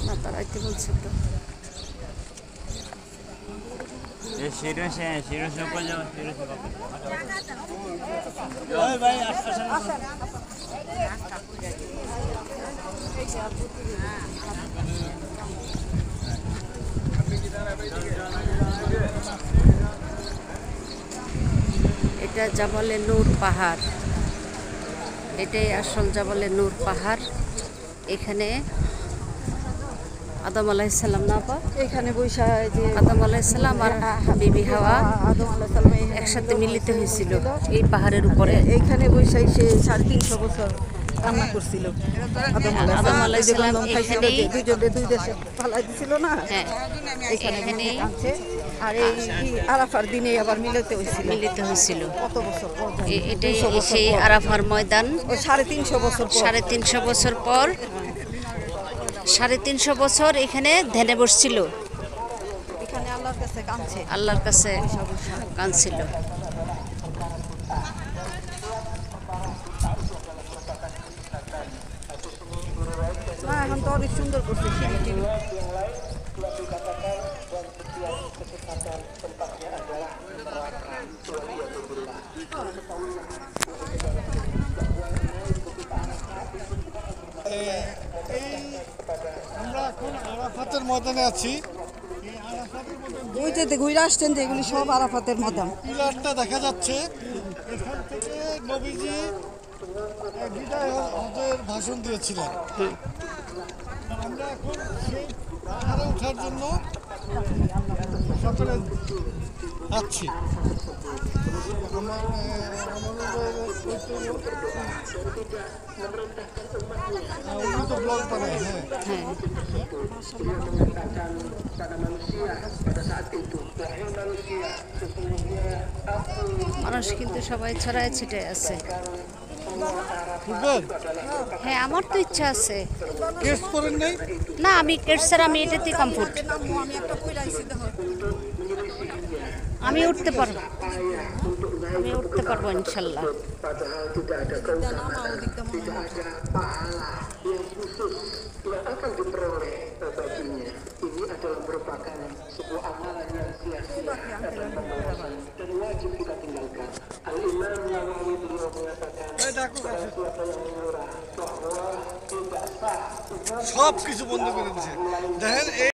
না তারাইতে বলছে তো। এটা জাবালে নূর পাহাড়, এটাই আসল জাবালে নূর পাহাড়। এখানে আদম আলাইহিস সালাম না আপা, এখানে বৈশা যে আদম আলাইহিস সালাম আর বিবি হাওয়া আদম আলাইহিস সালাম একসাথে মিলিত হয়েছিল এই পাহাড়ের উপরে। এইখানে বৈশাই সে 350 বছর কান্না করছিল। আদম আলাইহিস সালাম এখানেই দুই দেশে পালাই দিছিল না, হ্যাঁ এখানে এখানেই কাঁদছে। আর এই আরাফার দিনে আবার মিলিত হয়েছিল। কত বছর পর? এটাই সেই আরাফার ময়দান। 350 বছর পর, 350 বছর পর, 350 বছর এখানে ধ্যানে বসছিল, এখানে আল্লাহর কাছে কাঁদছে। আল্লাহর কাছে কাঁদছিল। না এখন তো অনেক সুন্দর করছে সিঁড়ি টিড়ি। আমরা এখন আরাফাতের ময়দানে আছি। ওই যে ঘুরে আসছেন যে এগুলি সব আরাফাতের ময়দান। পিলারটা দেখা যাচ্ছে, এখান থেকে নবীজি বিদায় হজের ভাষণ দিয়েছিলেন। আমরা এখন সেই পাহাড়ে ওঠার জন্য সকলে যাচ্ছি। উনি তো ব্লগ বানায়, হ্যাঁ। মানুষ কিন্তু সবাই ছড়ায় ছিটে আছে। হ্যাঁ আমার তো ইচ্ছা আছে। কেস করেন নাই? না আমি কেটসের, আমি এটাতে কমফোর্ট, আমি উঠতে পারবো, আমি উঠতে পারবো ইনশাল্লাহ। Padahal tidak ada keutamaan, tidak ada pahala yang khusus yang akan diperoleh baginya. Ini adalah merupakan sebuah amalan yang sia-sia dan wajib kita tinggalkan. Al-Imam Nawawi beliau mengatakan barang siapa yang mengira bahwa tidak sah সব কিছু বন্ধ করে দিয়েছে। দেখেন